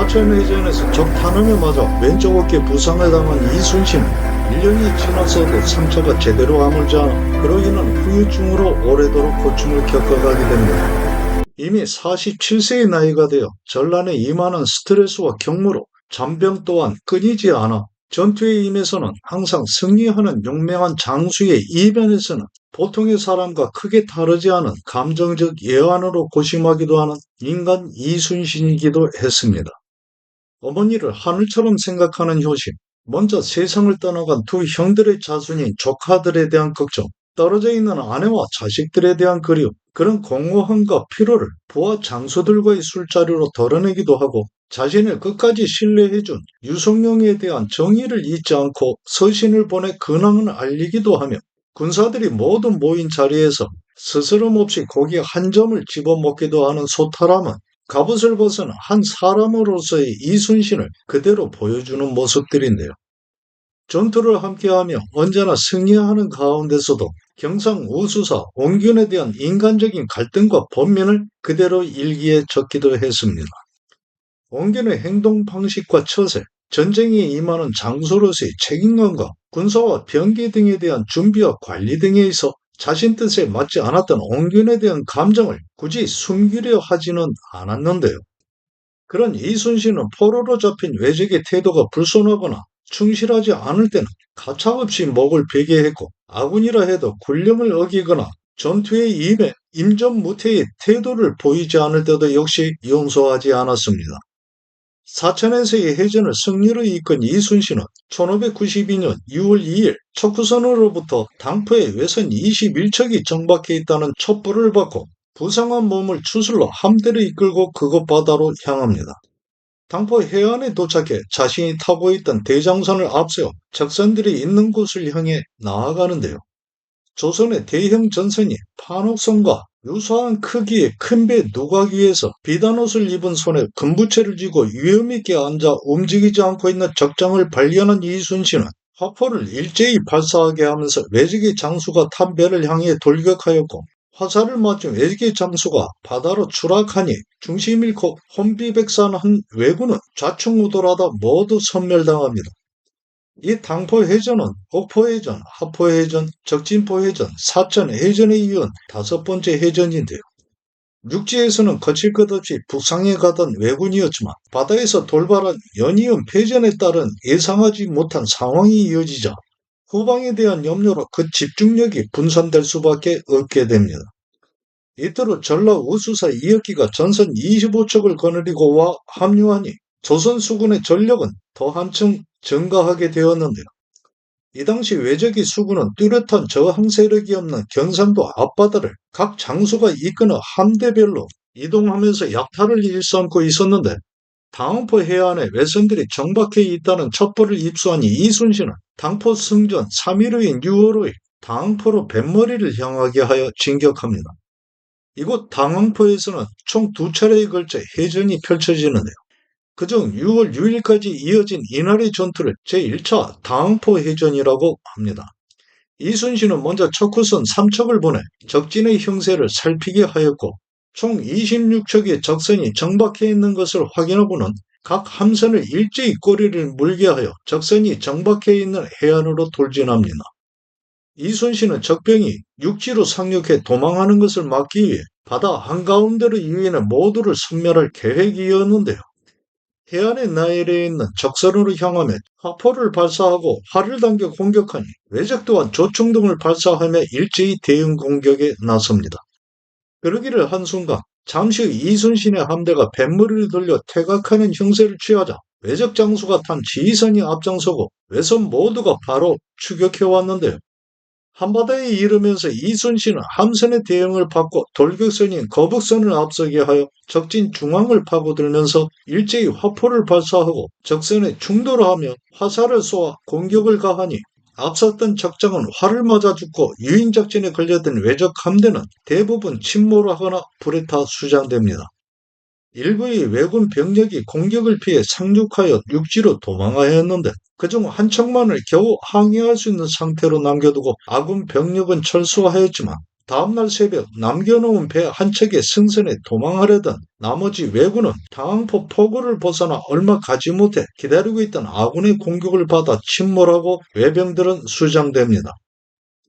사천해전에서 적 탄환에 맞아 왼쪽 어깨 부상을 당한 이순신은 1년이 지나서도 상처가 제대로 아물지 않아 그로 인한 후유증으로 오래도록 고충을 겪어가게 됩니다. 이미 47세의 나이가 되어 전란에 임하는 스트레스와 경무로 잔병 또한 끊이지 않아 전투에 임해서는 항상 승리하는 용맹한 장수의 이변에서는 보통의 사람과 크게 다르지 않은 감정적 예환으로 고심하기도 하는 인간 이순신이기도 했습니다. 어머니를 하늘처럼 생각하는 효심, 먼저 세상을 떠나간 두 형들의 자손인 조카들에 대한 걱정, 떨어져 있는 아내와 자식들에 대한 그리움, 그런 공허함과 피로를 부하 장수들과의 술자리로 덜어내기도 하고 자신을 끝까지 신뢰해준 유성룡에 대한 정의를 잊지 않고 서신을 보내 근황을 알리기도 하며 군사들이 모두 모인 자리에서 스스럼 없이 고기 한 점을 집어먹기도 하는 소탈함은 갑옷을 벗은 한 사람으로서의 이순신을 그대로 보여주는 모습들인데요. 전투를 함께하며 언제나 승리하는 가운데서도 경상우수사 원균에 대한 인간적인 갈등과 번민을 그대로 일기에 적기도 했습니다. 원균의 행동 방식과 처세, 전쟁에 임하는 장소로서의 책임감과 군사와 병기 등에 대한 준비와 관리 등에 있어 자신 뜻에 맞지 않았던 원균에 대한 감정을 굳이 숨기려 하지는 않았는데요. 그런 이순신은 포로로 잡힌 외적의 태도가 불손하거나 충실하지 않을 때는 가차없이 목을 베게 했고 아군이라 해도 군령을 어기거나 전투에 임해 임전무태의 태도를 보이지 않을 때도 역시 용서하지 않았습니다. 사천에서의 해전을 승리로 이끈 이순신은 1592년 6월 2일 척후선으로부터 당포에 외선 21척이 정박해 있다는 첩보를 받고 부상한 몸을 추슬러 함대를 이끌고 그곳 바다로 향합니다. 당포 해안에 도착해 자신이 타고 있던 대장선을 앞세워 적선들이 있는 곳을 향해 나아가는데요. 조선의 대형 전선이 판옥선과 유사한 크기의 큰 배 누각 위에서 비단옷을 입은 손에 금부채를 쥐고 위험있게 앉아 움직이지 않고 있는 적장을 발견한 이순신은 화포를 일제히 발사하게 하면서 외적의 장수가 탄 배를 향해 돌격하였고 화살을 맞은 외적의 장수가 바다로 추락하니 중심 잃고 혼비백산한 왜군은 좌충우돌하다 모두 섬멸당합니다. 이 당포해전은 옥포해전, 하포해전, 적진포해전, 사천해전에 이은 5번째 해전인데요. 육지에서는 거칠 것 없이 북상해 가던 왜군이었지만 바다에서 돌발한 연이은 패전에 따른 예상하지 못한 상황이 이어지자 후방에 대한 염려로 그 집중력이 분산될 수밖에 없게 됩니다. 이토록 전라우수사 이혁기가 전선 25척을 거느리고 와 합류하니 조선 수군의 전력은 더 한층 증가하게 되었는데요. 이 당시 외적의 수군은 뚜렷한 저항 세력이 없는 경상도 앞바다를 각 장수가 이끄는 함대별로 이동하면서 약탈을 일삼고 있었는데 당포 해안에 외선들이 정박해 있다는 첩보를 입수한 이순신은 당포 승전 3일 후인 6월 5일 당포로 뱃머리를 향하게 하여 진격합니다. 이곳 당항포에서는 총 2차례에 걸쳐 해전이 펼쳐지는데요. 그중 6월 6일까지 이어진 이날의 전투를 제1차 당항포 해전이라고 합니다. 이순신은 먼저 척후선 3척을 보내 적진의 형세를 살피게 하였고 총 26척의 적선이 정박해 있는 것을 확인하고는 각 함선을 일제히 꼬리를 물게 하여 적선이 정박해 있는 해안으로 돌진합니다. 이순신은 적병이 육지로 상륙해 도망하는 것을 막기 위해 바다 한가운데로 유인해 모두를 섬멸할 계획이었는데요. 해안에 나열해 있는 적선으로 향하며 화포를 발사하고 활을 당겨 공격하니 외적 또한 조충 등을 발사하며 일제히 대응 공격에 나섭니다. 그러기를 한순간 잠시 후 이순신의 함대가 뱃머리를 돌려 퇴각하는 형세를 취하자 외적 장수가 탄 지휘선이 앞장서고 외선 모두가 바로 추격해 왔는데요. 한바다에 이르면서 이순신은 함선의 대응을 받고 돌격선인 거북선을 앞서게 하여 적진 중앙을 파고들면서 일제히 화포를 발사하고 적선에 충돌하며 화살을 쏘아 공격을 가하니 앞섰던 적장은 활을 맞아 죽고 유인작전에 걸려든 외적 함대는 대부분 침몰하거나 불에 타 수장됩니다. 일부의 왜군 병력이 공격을 피해 상륙하여 육지로 도망하였는데 그중 한 척만을 겨우 항해할 수 있는 상태로 남겨두고 아군 병력은 철수하였지만 다음날 새벽 남겨놓은 배 한 척의 승선에 도망하려던 나머지 왜군은 당항포 포구를 벗어나 얼마 가지 못해 기다리고 있던 아군의 공격을 받아 침몰하고 외병들은 수장됩니다.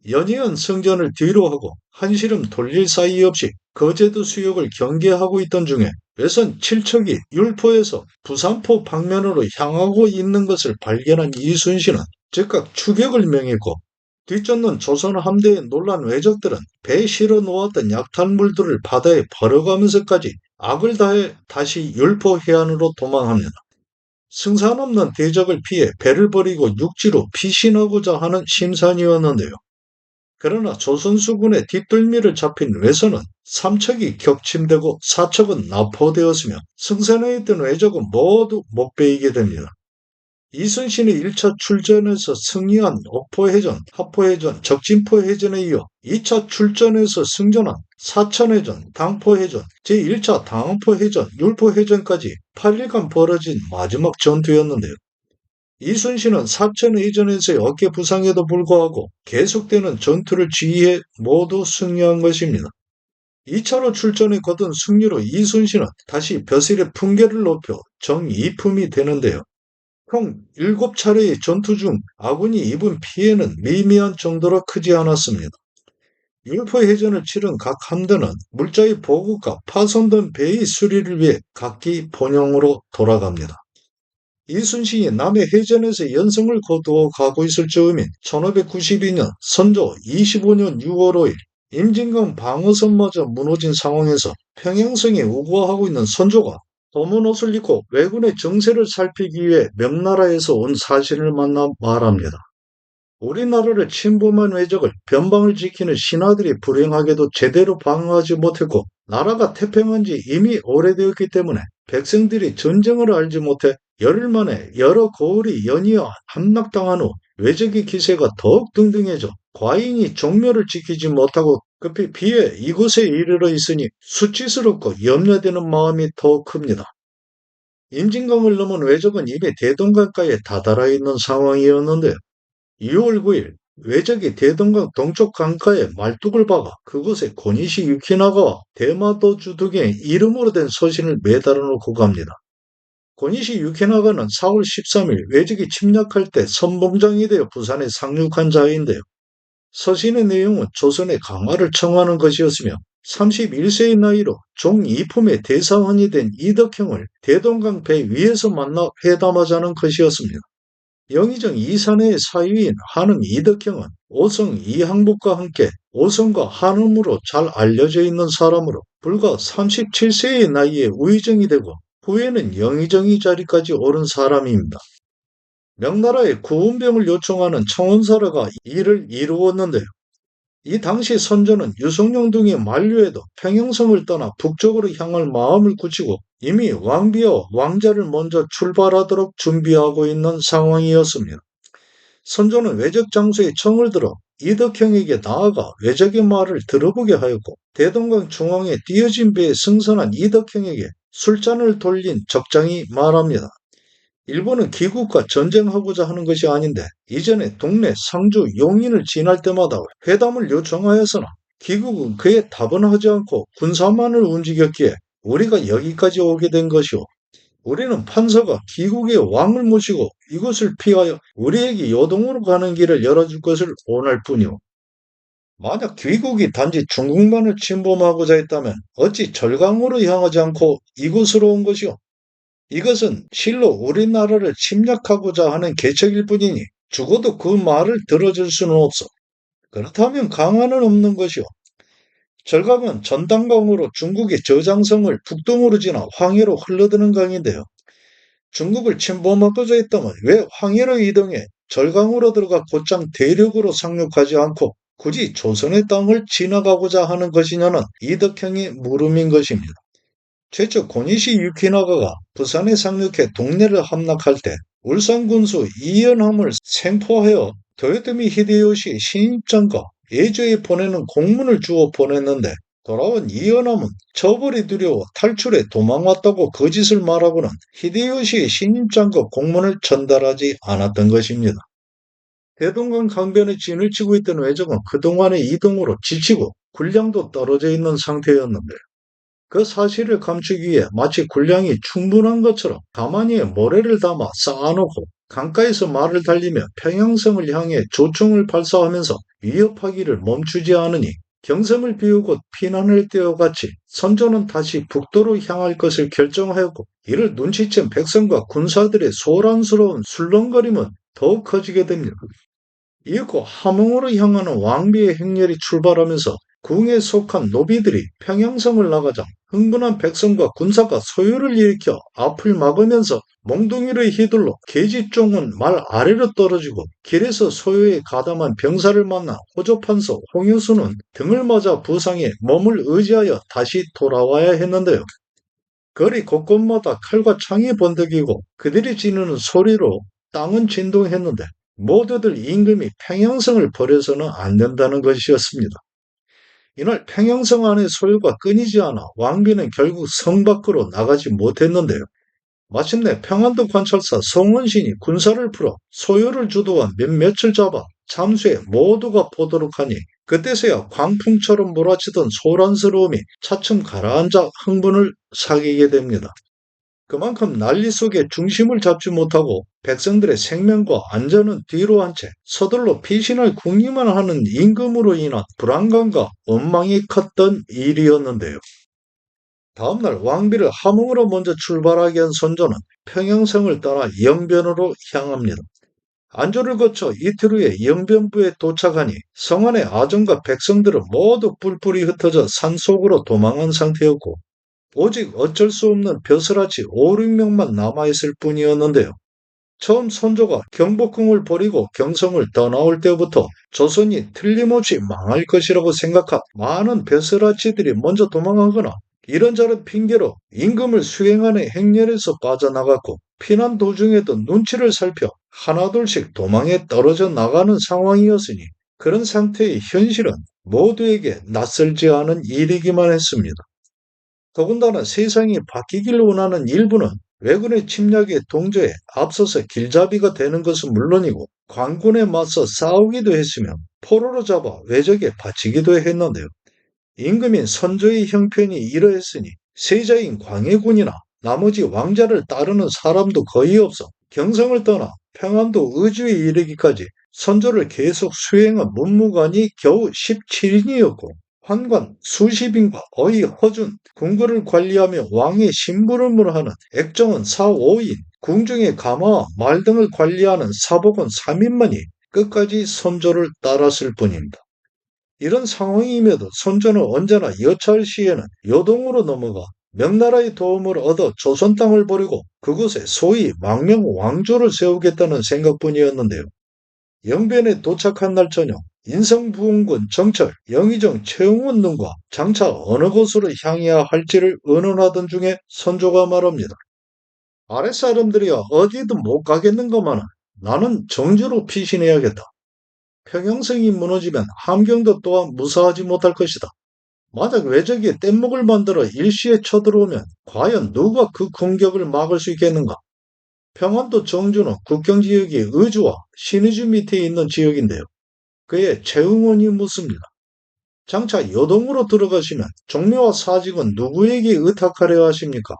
연이은 승전을 뒤로하고 한시름 돌릴 사이 없이 거제도 수역을 경계하고 있던 중에 외선 7척이 율포에서 부산포 방면으로 향하고 있는 것을 발견한 이순신은 즉각 추격을 명했고, 뒤쫓는 조선 함대의 놀란 왜적들은 배에 실어 놓았던 약탈물들을 바다에 버려가면서까지 악을 다해 다시 율포 해안으로 도망합니다. 승산 없는 대적을 피해 배를 버리고 육지로 피신하고자 하는 심산이었는데요. 그러나 조선수군의 뒷덜미를 잡힌 외선은 3척이 격침되고 4척은 납포되었으며 승선에 있던 왜적은 모두 목베이게 됩니다. 이순신의 1차 출전에서 승리한 옥포해전, 합포해전, 적진포해전에 이어 2차 출전에서 승전한 사천해전, 당포해전, 제1차 당항포해전, 율포해전까지 8일간 벌어진 마지막 전투였는데요. 이순신은 사천해전에서의 어깨 부상에도 불구하고 계속되는 전투를 지휘해 모두 승리한 것입니다. 2차로 출전에 거둔 승리로 이순신은 다시 벼슬의 품계를 높여 정이품이 되는데요. 총 7차례의 전투 중 아군이 입은 피해는 미미한 정도로 크지 않았습니다. 율포해전을 치른 각 함대는 물자의 보급과 파손된 배의 수리를 위해 각기 본영으로 돌아갑니다. 이순신이 남해 해전에서 연승을 거두어 가고 있을 즈음인 1592년 선조 25년 6월 5일 임진강 방어선마저 무너진 상황에서 평양성에 우거하고 있는 선조가 검은 옷을 입고 왜군의 정세를 살피기 위해 명나라에서 온 사신을 만나 말합니다. 우리나라를 침범한 왜적을 변방을 지키는 신하들이 불행하게도 제대로 방어하지 못했고 나라가 태평한 지 이미 오래되었기 때문에 백성들이 전쟁을 알지 못해 열흘 만에 여러 거울이 연이어 함락당한 후 왜적의 기세가 더욱 등등해져 과인이 종묘를 지키지 못하고 급히 피해 이곳에 이르러 있으니 수치스럽고 염려되는 마음이 더 큽니다. 임진강을 넘은 왜적은 이미 대동강가에 다다라 있는 상황이었는데요. 2월 9일 왜적이 대동강 동쪽 강가에 말뚝을 박아 그곳에 고니시 유키나가와 대마도주 등의 이름으로 된 서신을 매달아 놓고 갑니다. 고니시 유키나가는 4월 13일 왜적이 침략할 때 선봉장이 되어 부산에 상륙한 자인데요. 서신의 내용은 조선의 강화를 청하는 것이었으며 31세의 나이로 종이품의 대사원이 된 이덕형을 대동강 배 위에서 만나 회담하자는 것이었습니다. 영의정 이산해의 사위인 한음 이덕형은 오성 이항복과 함께 오성과 한음으로 잘 알려져 있는 사람으로 불과 37세의 나이에 우의정이 되고 후에는 영의정이 자리까지 오른 사람입니다. 명나라에 구운병을 요청하는 청원사라가 이를 이루었는데요. 이 당시 선조는 유성룡 등의 만류에도 평양성을 떠나 북쪽으로 향할 마음을 굳히고 이미 왕비와 왕자를 먼저 출발하도록 준비하고 있는 상황이었습니다. 선조는 왜적 장소에 청을 들어 이덕형에게 나아가 왜적의 말을 들어보게 하였고 대동강 중앙에 띄어진 배에 승선한 이덕형에게 술잔을 돌린 적장이 말합니다. 일본은 기국과 전쟁하고자 하는 것이 아닌데 이전에 동네 상주 용인을 지날 때마다 회담을 요청하였으나 기국은 그에 답은 하지 않고 군사만을 움직였기에 우리가 여기까지 오게 된 것이오. 우리는 판서가 기국의 왕을 모시고 이곳을 피하여 우리에게 요동으로 가는 길을 열어줄 것을 원할 뿐이오. 만약 귀국이 단지 중국만을 침범하고자 했다면 어찌 절강으로 향하지 않고 이곳으로 온 것이오? 이것은 실로 우리나라를 침략하고자 하는 계책일 뿐이니 죽어도 그 말을 들어줄 수는 없어. 그렇다면 강화는 없는 것이오. 절강은 전당강으로 중국의 저장성을 북동으로 지나 황해로 흘러드는 강인데요. 중국을 침범하고자 했다면 왜 황해로 이동해 절강으로 들어가 곧장 대륙으로 상륙하지 않고 굳이 조선의 땅을 지나가고자 하는 것이냐는 이덕형의 물음인 것입니다. 최초 고니시 유키나가가 부산에 상륙해 동래를 함락할 때 울산 군수 이연함을 생포하여 도요토미 히데요시 신입장과 예조에 보내는 공문을 주어 보냈는데 돌아온 이연함은 처벌이 두려워 탈출해 도망왔다고 거짓을 말하고는 히데요시의 신입장과 공문을 전달하지 않았던 것입니다. 대동강 강변에 진을 치고 있던 왜적은 그동안의 이동으로 지치고 군량도 떨어져 있는 상태였는데 그 사실을 감추기 위해 마치 군량이 충분한 것처럼 가만히에 모래를 담아 쌓아놓고 강가에서 말을 달리며 평양성을 향해 조총을 발사하면서 위협하기를 멈추지 않으니 경성을 비우고 피난을 떼어같이 선조는 다시 북도로 향할 것을 결정하였고 이를 눈치챈 백성과 군사들의 소란스러운 술렁거림은 더욱 커지게 됩니다. 이윽고 함흥으로 향하는 왕비의 행렬이 출발하면서 궁에 속한 노비들이 평양성을 나가자 흥분한 백성과 군사가 소요를 일으켜 앞을 막으면서 몽둥이를 휘둘러 계집종은 말 아래로 떨어지고 길에서 소요에 가담한 병사를 만나 호조판서 홍유수는 등을 맞아 부상해 몸을 의지하여 다시 돌아와야 했는데요. 거리 곳곳마다 칼과 창이 번득이고 그들이 지르는 소리로 땅은 진동했는데 모두들 임금이 평양성을 버려서는 안 된다는 것이었습니다. 이날 평양성 안의 소요가 끊이지 않아 왕비는 결국 성 밖으로 나가지 못했는데요. 마침내 평안도 관찰사 성원신이 군사를 풀어 소요를 주도한 몇몇을 잡아 잠수해 모두가 보도록 하니 그때서야 광풍처럼 몰아치던 소란스러움이 차츰 가라앉아 흥분을 사귀게 됩니다. 그만큼 난리 속에 중심을 잡지 못하고 백성들의 생명과 안전은 뒤로 한 채 서둘러 피신할 궁리만 하는 임금으로 인한 불안감과 원망이 컸던 일이었는데요. 다음날 왕비를 함흥으로 먼저 출발하게 한 선조는 평양성을 따라 영변으로 향합니다. 안조를 거쳐 이틀 후에 영변부에 도착하니 성 안의 아정과 백성들은 모두 뿔뿔이 흩어져 산속으로 도망한 상태였고 오직 어쩔 수 없는 벼슬아치 5, 6명만 남아있을 뿐이었는데요. 처음 선조가 경복궁을 버리고 경성을 떠나올 때부터 조선이 틀림없이 망할 것이라고 생각한 많은 벼슬아치들이 먼저 도망하거나 이런저런 핑계로 임금을 수행하는 행렬에서 빠져나갔고 피난 도중에도 눈치를 살펴 하나둘씩 도망에 떨어져 나가는 상황이었으니 그런 상태의 현실은 모두에게 낯설지 않은 일이기만 했습니다. 더군다나 세상이 바뀌길 원하는 일부는 왜군의 침략에 동조해 앞서서 길잡이가 되는 것은 물론이고 관군에 맞서 싸우기도 했으며 포로로 잡아 왜적에 바치기도 했는데요. 임금인 선조의 형편이 이러했으니 세자인 광해군이나 나머지 왕자를 따르는 사람도 거의 없어 경성을 떠나 평안도 의주에 이르기까지 선조를 계속 수행한 문무관이 겨우 17인이었고 환관 수십인과 어이 허준, 궁궐을 관리하며 왕의 심부름을 하는 액정은 4, 5인, 궁중의 가마와 말 등을 관리하는 사복은 3인만이 끝까지 선조를 따랐을 뿐입니다. 이런 상황임에도 선조는 언제나 여차할 시에는 요동으로 넘어가 명나라의 도움을 얻어 조선 땅을 버리고 그곳에 소위 망명 왕조를 세우겠다는 생각뿐이었는데요. 영변에 도착한 날 저녁 인성부흥군 정철, 영의정 최웅원 등과 장차 어느 곳으로 향해야 할지를 의논하던 중에 선조가 말합니다. 아랫사람들이야 어디든 못 가겠는가마는 나는 정주로 피신해야겠다. 평양성이 무너지면 함경도 또한 무사하지 못할 것이다. 만약 왜적이 뗏목을 만들어 일시에 쳐들어오면 과연 누가 그 공격을 막을 수 있겠는가? 평안도 정주는 국경지역이 의주와 신의주 밑에 있는 지역인데요. 그의 최응원이 묻습니다. 장차 요동으로 들어가시면 종묘와 사직은 누구에게 의탁하려 하십니까?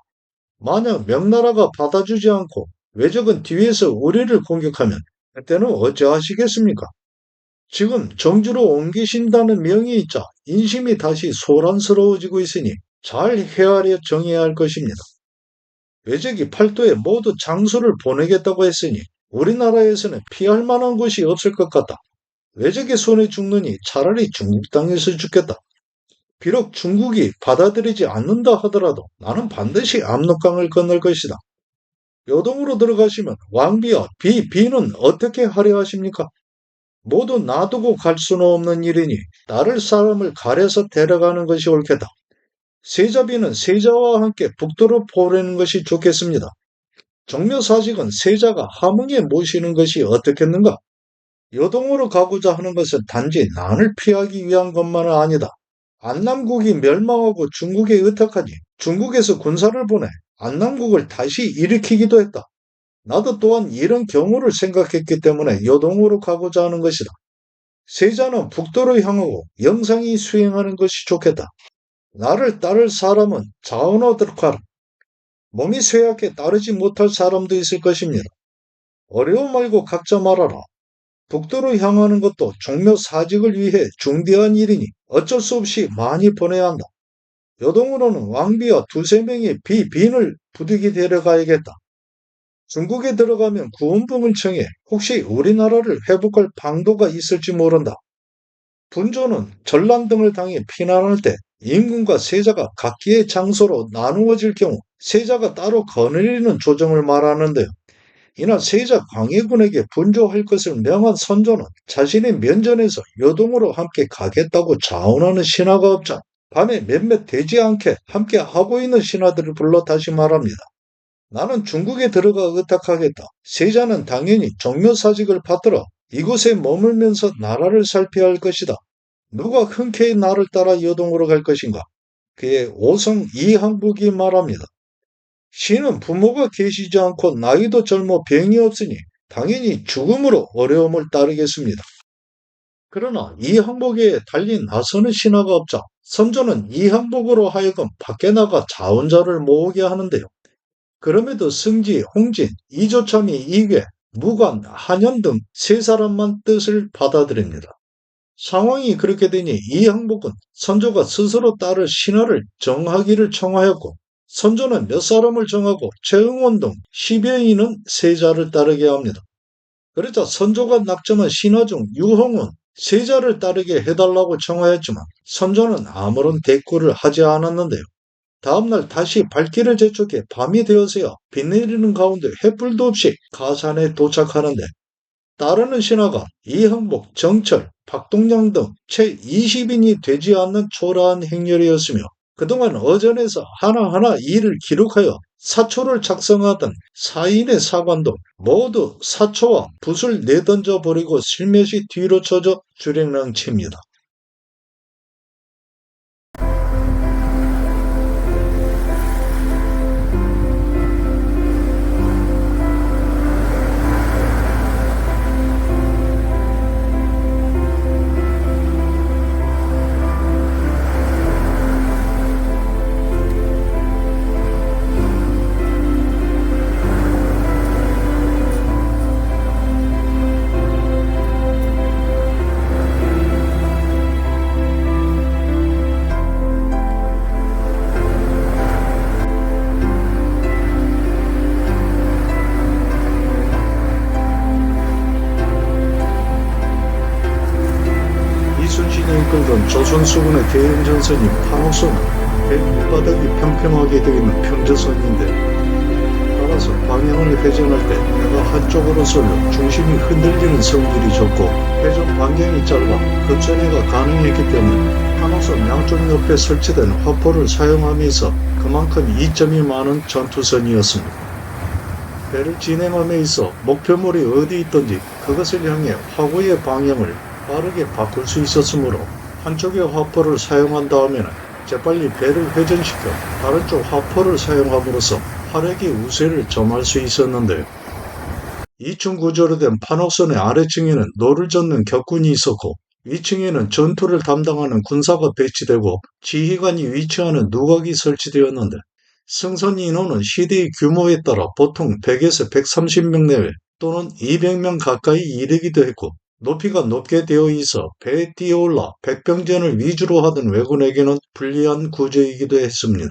만약 명나라가 받아주지 않고 왜적은 뒤에서 우리를 공격하면 그때는 어찌하시겠습니까? 지금 정주로 옮기신다는 명이 있자 인심이 다시 소란스러워지고 있으니 잘 헤아려 정해야 할 것입니다. 왜적이 팔도에 모두 장수를 보내겠다고 했으니 우리나라에서는 피할 만한 곳이 없을 것 같다. 왜적의 손에 죽느니 차라리 중국 땅에서 죽겠다. 비록 중국이 받아들이지 않는다 하더라도 나는 반드시 압록강을 건널 것이다. 요동으로 들어가시면 왕비와 비는 어떻게 하려 하십니까? 모두 놔두고 갈 수는 없는 일이니 따를 사람을 가려서 데려가는 것이 옳겠다. 세자비는 세자와 함께 북도로 보내는 것이 좋겠습니다. 종묘사직은 세자가 함흥에 모시는 것이 어떻겠는가? 요동으로 가고자 하는 것은 단지 난을 피하기 위한 것만은 아니다. 안남국이 멸망하고 중국에 의탁하니 중국에서 군사를 보내 안남국을 다시 일으키기도 했다. 나도 또한 이런 경우를 생각했기 때문에 요동으로 가고자 하는 것이다. 세자는 북도로 향하고 영상이 수행하는 것이 좋겠다. 나를 따를 사람은 자원하도록 하라. 몸이 쇠약해 따르지 못할 사람도 있을 것입니다. 어려움 말고 각자 말하라. 북도로 향하는 것도 종묘 사직을 위해 중대한 일이니 어쩔 수 없이 많이 보내야 한다. 요동으로는 왕비와 두세 명의 비빈을 부득이 데려가야겠다. 중국에 들어가면 구원봉을 청해 혹시 우리나라를 회복할 방도가 있을지 모른다. 분조는 전란 등을 당해 피난할 때 임금과 세자가 각기의 장소로 나누어질 경우 세자가 따로 거느리는 조정을 말하는데요. 이날 세자 광해군에게 분조할 것을 명한 선조는 자신의 면전에서 요동으로 함께 가겠다고 자원하는 신하가 없자 밤에 몇몇 되지 않게 함께 하고 있는 신하들을 불러 다시 말합니다. 나는 중국에 들어가 의탁하겠다. 세자는 당연히 종묘사직을 받들어 이곳에 머물면서 나라를 살펴야 할 것이다. 누가 흔쾌히 나를 따라 요동으로 갈 것인가? 그의 오성 이항복이 말합니다. 신은 부모가 계시지 않고 나이도 젊어 병이 없으니 당연히 죽음으로 어려움을 따르겠습니다. 그러나 이항복에 달린 나서는 신하가 없자 선조는 이항복으로 하여금 밖에 나가 자원자를 모으게 하는데요. 그럼에도 승지, 홍진, 이조참이 이괴, 무관, 한연 등 세 사람만 뜻을 받아들입니다. 상황이 그렇게 되니 이항복은 선조가 스스로 따를 신하를 정하기를 청하였고 선조는 몇 사람을 정하고 최응원 등 10여인은 세자를 따르게 합니다. 그러자 선조가 낙점한 신하 중 유홍은 세자를 따르게 해달라고 청하였지만 선조는 아무런 대꾸를 하지 않았는데요. 다음날 다시 발길을 재촉해 밤이 되어서야 비 내리는 가운데 횃불도 없이 가산에 도착하는데 따르는 신하가 이항복, 정철, 박동량 등 채 20인이 되지 않는 초라한 행렬이었으며 그동안 어전에서 하나하나 일을 기록하여 사초를 작성하던 사인의 사관도 모두 사초와 붓을 내던져 버리고 슬며시 뒤로 쳐져 주랭랑칩니다. 이순신이 이끌던 조선 수군의 대형 전선인 판호선은 배 밑바닥이 평평하게 되어 있는 평저선인데 따라서 방향을 회전할 때 배가 한쪽으로 쏠려 중심이 흔들리는 성질이 좋고 회전 반경이 짧아 급전해가 가능했기 때문에 판호선 양쪽 옆에 설치된 화포를 사용함에서 그만큼 이점이 많은 전투선이었습니다. 배를 진행함에 있어 목표물이 어디 있든지 그것을 향해 화구의 방향을 빠르게 바꿀 수 있었으므로 한쪽의 화포를 사용한 다음에는 재빨리 배를 회전시켜 다른 쪽 화포를 사용함으로써 화력의 우세를 점할 수 있었는데요. 2층 구조로 된 판옥선의 아래층에는 노를 젓는 격군이 있었고 위층에는 전투를 담당하는 군사가 배치되고 지휘관이 위치하는 누각이 설치되었는데 승선 인원은 시대의 규모에 따라 보통 100에서 130명 내외 또는 200명 가까이 이르기도 했고 높이가 높게 되어 있어 배에 뛰어올라 백병전을 위주로 하던 왜군에게는 불리한 구조이기도 했습니다.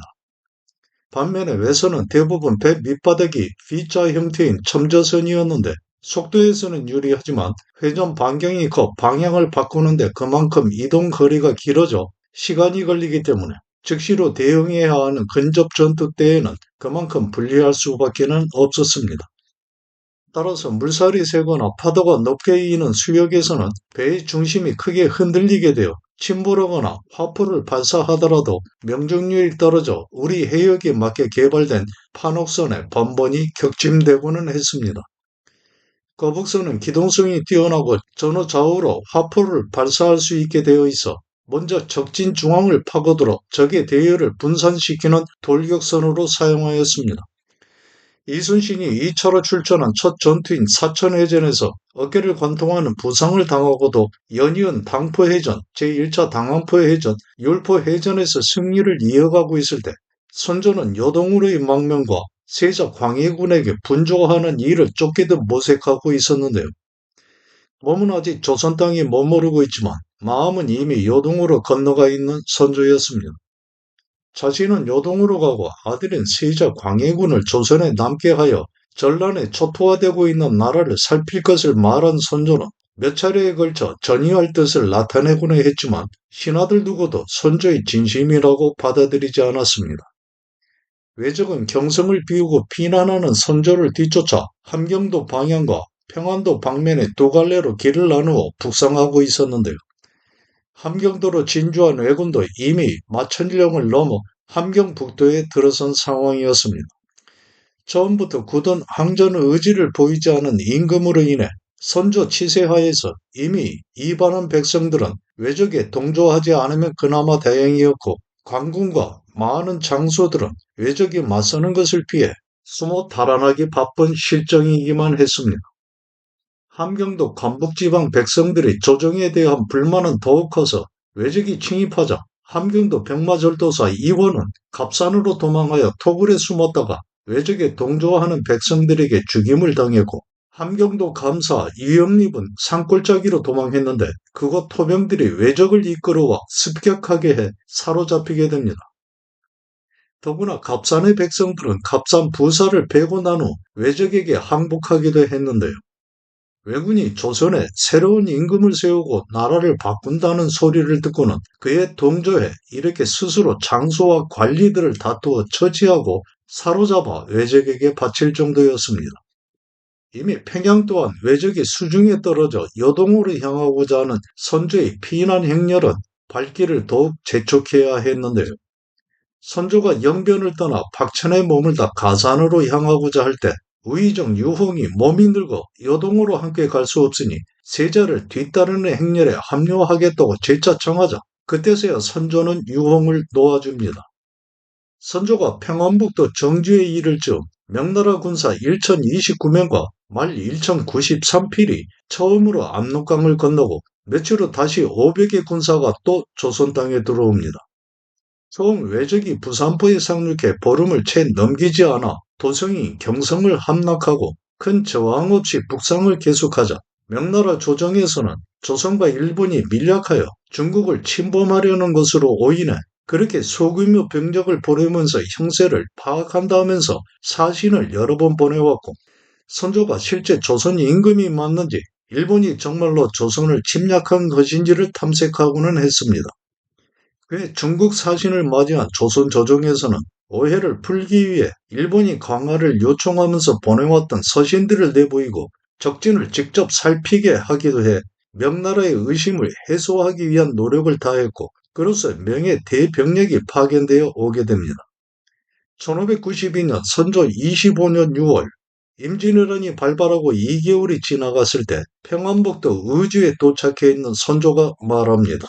반면에 외선은 대부분 배 밑바닥이 V자 형태인 첨저선이었는데 속도에서는 유리하지만 회전 반경이 커 방향을 바꾸는데 그만큼 이동 거리가 길어져 시간이 걸리기 때문에 즉시로 대응해야 하는 근접 전투 때에는 그만큼 불리할 수밖에는 없었습니다. 따라서 물살이 세거나 파도가 높게 이는 수역에서는 배의 중심이 크게 흔들리게 되어 침몰하거나 화포를 발사하더라도 명중률이 떨어져 우리 해역에 맞게 개발된 판옥선에 번번이 격침되고는 했습니다. 거북선은 기동성이 뛰어나고 전후 좌우로 화포를 발사할 수 있게 되어 있어 먼저 적진 중앙을 파고들어 적의 대열을 분산시키는 돌격선으로 사용하였습니다. 이순신이 2차로 출전한 첫 전투인 사천해전에서 어깨를 관통하는 부상을 당하고도 연이은 당포해전, 제1차 당안포해전, 율포해전에서 승리를 이어가고 있을 때 선조는 여동으로의 망명과 세자 광해군에게 분조하는 일을 쫓기듯 모색하고 있었는데요. 몸은 아직 조선 땅에 머무르고 있지만 마음은 이미 요동으로 건너가 있는 선조였습니다. 자신은 요동으로 가고 아들인 세자 광해군을 조선에 남게 하여 전란에 초토화되고 있는 나라를 살필 것을 말한 선조는 몇 차례에 걸쳐 전이할 뜻을 나타내고는 했지만 신하들 누구도 선조의 진심이라고 받아들이지 않았습니다. 외적은 경성을 비우고 피난하는 선조를 뒤쫓아 함경도 방향과 평안도 방면에 두 갈래로 길을 나누어 북상하고 있었는데요. 함경도로 진주한 왜군도 이미 마천령을 넘어 함경 북도에 들어선 상황이었습니다. 처음부터 굳은 항전 의지를 보이지 않은 임금으로 인해 선조 치세하에서 이미 이반한 백성들은 왜적에 동조하지 않으면 그나마 다행이었고 관군과 많은 장수들은 왜적이 맞서는 것을 피해 숨어 달아나기 바쁜 실정이기만 했습니다. 함경도 관북지방 백성들의 조정에 대한 불만은 더욱 커서 왜적이 침입하자 함경도 병마절도사 이원은 갑산으로 도망하여 토굴에 숨었다가 왜적에 동조하는 백성들에게 죽임을 당했고 함경도 감사 이영립은 산골짜기로 도망했는데 그곳 토병들이 왜적을 이끌어와 습격하게 해 사로잡히게 됩니다. 더구나 갑산의 백성들은 갑산 부사를 베고 난 후 왜적에게 항복하기도 했는데요. 왜군이 조선에 새로운 임금을 세우고 나라를 바꾼다는 소리를 듣고는 그에 동조해 이렇게 스스로 장소와 관리들을 다투어 처치하고 사로잡아 왜적에게 바칠 정도였습니다. 이미 평양 또한 왜적이 수중에 떨어져 여동으로 향하고자 하는 선조의 피난 행렬은 발길을 더욱 재촉해야 했는데요. 선조가 영변을 떠나 박천에 머물다 가산으로 향하고자 할 때 우의정 유홍이 몸이 늙어 여동으로 함께 갈 수 없으니 세자를 뒤따르는 행렬에 합류하겠다고 재차 청하자 그때서야 선조는 유홍을 놓아줍니다. 선조가 평안북도 정주에 이를 즈음 명나라 군사 1029명과 말 1093필이 처음으로 압록강을 건너고 며칠 후 다시 500의 군사가 또 조선 땅에 들어옵니다. 처음 왜적이 부산포에 상륙해 보름을 채 넘기지 않아 도성이 경성을 함락하고 큰 저항 없이 북상을 계속하자 명나라 조정에서는 조선과 일본이 밀약하여 중국을 침범하려는 것으로 오인해 그렇게 소규모 병력을 보내면서 형세를 파악한다면서 사신을 여러 번 보내왔고 선조가 실제 조선 임금이 맞는지 일본이 정말로 조선을 침략한 것인지를 탐색하고는 했습니다. 그의 중국 사신을 맞이한 조선 조정에서는 오해를 풀기 위해 일본이 강화를 요청하면서 보내왔던 서신들을 내보이고 적진을 직접 살피게 하기도 해 명나라의 의심을 해소하기 위한 노력을 다했고 그로써 명의 대병력이 파견되어 오게 됩니다. 1592년 선조 25년 6월 임진왜란이 발발하고 2개월이 지나갔을 때 평안북도 의주에 도착해 있는 선조가 말합니다.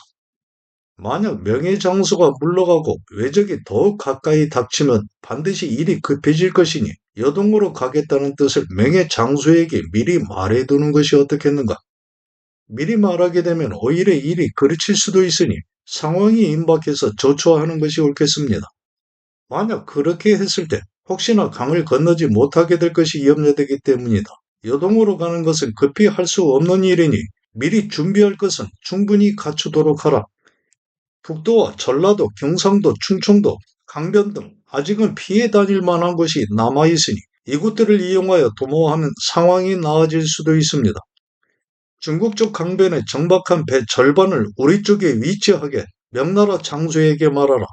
만약 명예장수가 물러가고 왜적이 더욱 가까이 닥치면 반드시 일이 급해질 것이니 여동으로 가겠다는 뜻을 명예장수에게 미리 말해두는 것이 어떻겠는가. 미리 말하게 되면 오히려 일이 그르칠 수도 있으니 상황이 임박해서 조처하는 것이 옳겠습니다. 만약 그렇게 했을 때 혹시나 강을 건너지 못하게 될 것이 염려되기 때문이다. 여동으로 가는 것은 급히 할 수 없는 일이니 미리 준비할 것은 충분히 갖추도록 하라. 북도와 전라도, 경상도, 충청도, 강변 등 아직은 피해 다닐 만한 곳이 남아있으니 이곳들을 이용하여 도모하면 상황이 나아질 수도 있습니다. 중국 쪽 강변에 정박한 배 절반을 우리 쪽에 위치하게 명나라 장수에게 말하라.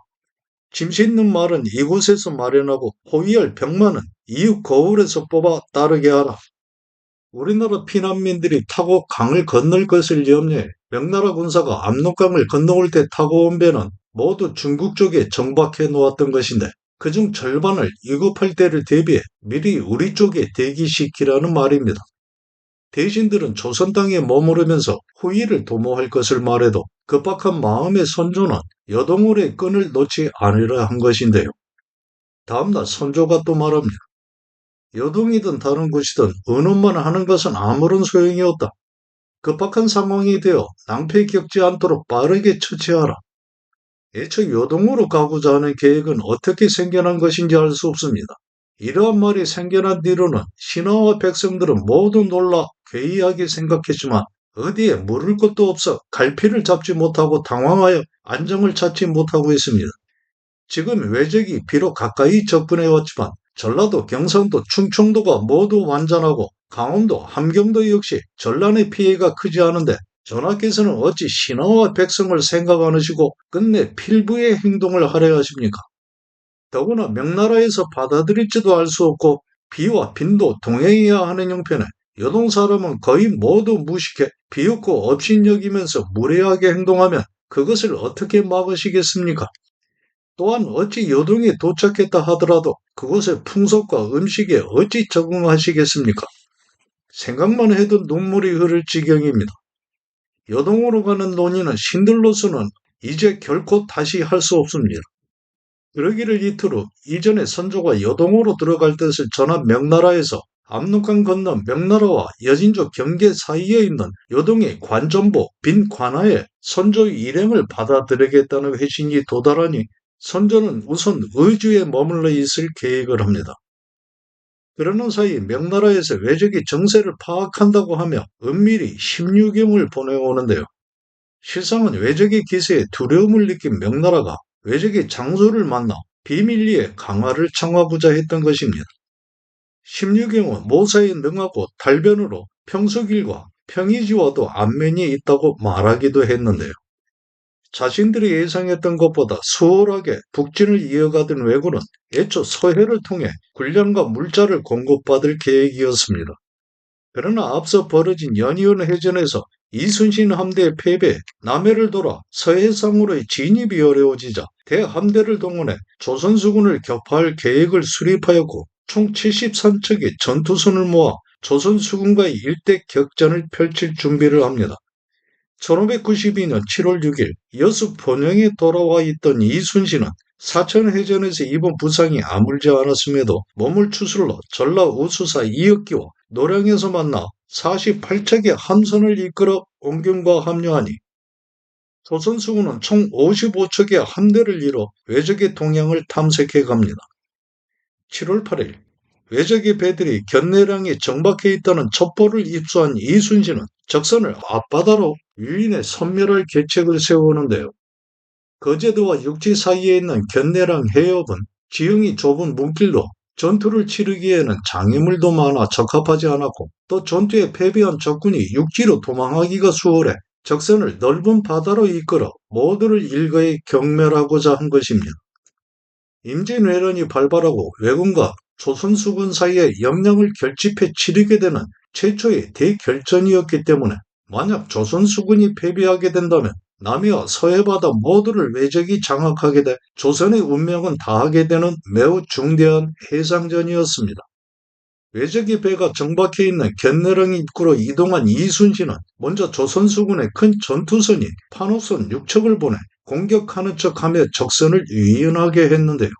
짐 싣는 말은 이곳에서 마련하고 호위할 병마는 이웃 거울에서 뽑아 따르게 하라. 우리나라 피난민들이 타고 강을 건널 것을 염려해 명나라 군사가 압록강을 건너올 때 타고 온 배는 모두 중국 쪽에 정박해 놓았던 것인데 그중 절반을 위급할 때를 대비해 미리 우리 쪽에 대기시키라는 말입니다. 대신들은 조선 땅에 머무르면서 후위를 도모할 것을 말해도 급박한 마음의 선조는 여동울의 끈을 놓지 않으려 한 것인데요. 다음날 선조가 또 말합니다. 요동이든 다른 곳이든 의논만 하는 것은 아무런 소용이 없다. 급박한 상황이 되어 낭패 겪지 않도록 빠르게 처치하라. 애초 요동으로 가고자 하는 계획은 어떻게 생겨난 것인지 알 수 없습니다. 이러한 말이 생겨난 뒤로는 신하와 백성들은 모두 놀라 괴이하게 생각했지만 어디에 물을 것도 없어 갈피를 잡지 못하고 당황하여 안정을 찾지 못하고 있습니다. 지금 외적이 비록 가까이 접근해 왔지만 전라도, 경상도, 충청도가 모두 완전하고 강원도, 함경도 역시 전란의 피해가 크지 않은데 전하께서는 어찌 신하와 백성을 생각 안 하시고 끝내 필부의 행동을 하려 하십니까? 더구나 명나라에서 받아들일지도 알 수 없고 비와 빈도 동행해야 하는 형편에 여동 사람은 거의 모두 무식해 비웃고 업신여기면서 무례하게 행동하면 그것을 어떻게 막으시겠습니까? 또한 어찌 요동에 도착했다 하더라도 그곳의 풍속과 음식에 어찌 적응하시겠습니까? 생각만 해도 눈물이 흐를 지경입니다. 요동으로 가는 논의는 신들로서는 이제 결코 다시 할 수 없습니다. 그러기를 이틀 후 이전에 선조가 요동으로 들어갈 뜻을 전한 명나라에서 압록강 건너 명나라와 여진족 경계 사이에 있는 요동의 관전보 빈 관하에 선조의 일행을 받아들이겠다는 회신이 도달하니 선조는 우선 의주에 머물러 있을 계획을 합니다. 그러는 사이 명나라에서 외적이 정세를 파악한다고 하며 은밀히 심유경을 보내오는데요. 실상은 외적의 기세에 두려움을 느낀 명나라가 외적의 장수를 만나 비밀리에 강화를 청하고자 했던 것입니다. 심유경은 모사에 능하고 달변으로 평소길과 평의지와도 안면이 있다고 말하기도 했는데요. 자신들이 예상했던 것보다 수월하게 북진을 이어가던 왜군은 애초 서해를 통해 군량과 물자를 공급받을 계획이었습니다. 그러나 앞서 벌어진 연이은 해전에서 이순신 함대의 패배에 남해를 돌아 서해상으로의 진입이 어려워지자 대함대를 동원해 조선수군을 격파할 계획을 수립하였고 총 73척의 전투선을 모아 조선수군과의 일대 격전을 펼칠 준비를 합니다. 1592년 7월 6일 여수 본영에 돌아와 있던 이순신은 사천해전에서 입은 부상이 아물지 않았음에도 몸을 추슬러 전라 우수사 이역기와 노량에서 만나 48척의 함선을 이끌어 on경과 합류하니 조선수군은 총 55척의 함대를 이뤄 외적의 동향을 탐색해 갑니다. 7월 8일 외적의 배들이 견내량에 정박해 있다는 첩보를 입수한 이순신은 적선을 앞바다로 유인해 섬멸할 계책을 세우는데요. 거제도와 육지 사이에 있는 견내량 해협은 지형이 좁은 문길로 전투를 치르기에는 장애물도 많아 적합하지 않았고 또 전투에 패배한 적군이 육지로 도망하기가 수월해 적선을 넓은 바다로 이끌어 모두를 일거에 경멸하고자 한 것입니다. 임진왜란이 발발하고 왜군과 조선수군 사이에 역량을 결집해 치르게 되는 최초의 대결전이었기 때문에 만약 조선수군이 패배하게 된다면 남해와 서해바다 모두를 외적이 장악하게 돼 조선의 운명은 다하게 되는 매우 중대한 해상전이었습니다. 외적의 배가 정박해 있는 견내령 입구로 이동한 이순신은 먼저 조선수군의 큰 전투선인 판옥선 6척을 보내 공격하는 척하며 적선을 유인하게 했는데요.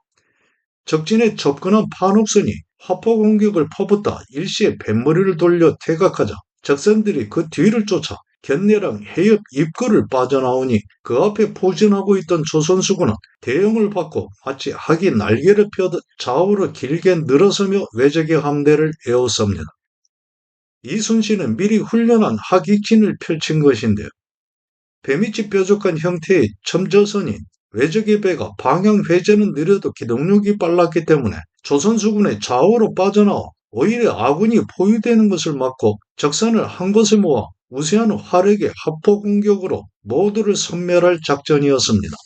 적진에 접근한 판옥선이 화포 공격을 퍼붓다 일시에 뱃머리를 돌려 퇴각하자 적선들이 그 뒤를 쫓아 견내랑 해협 입구를 빠져나오니 그 앞에 포진하고 있던 조선수군은 대형을 받고 마치 학이 날개를 펴듯 좌우로 길게 늘어서며 외적의 함대를 에워쌉니다. 이순신은 미리 훈련한 학익진을 펼친 것인데요. 배밑이 뾰족한 형태의 첨저선인 외적의 배가 방향 회전은 느려도 기동력이 빨랐기 때문에 조선수군의 좌우로 빠져나와 오히려 아군이 포위되는 것을 막고 적선을 한 곳에 모아 우세한 화력의 합포 공격으로 모두를 섬멸할 작전이었습니다.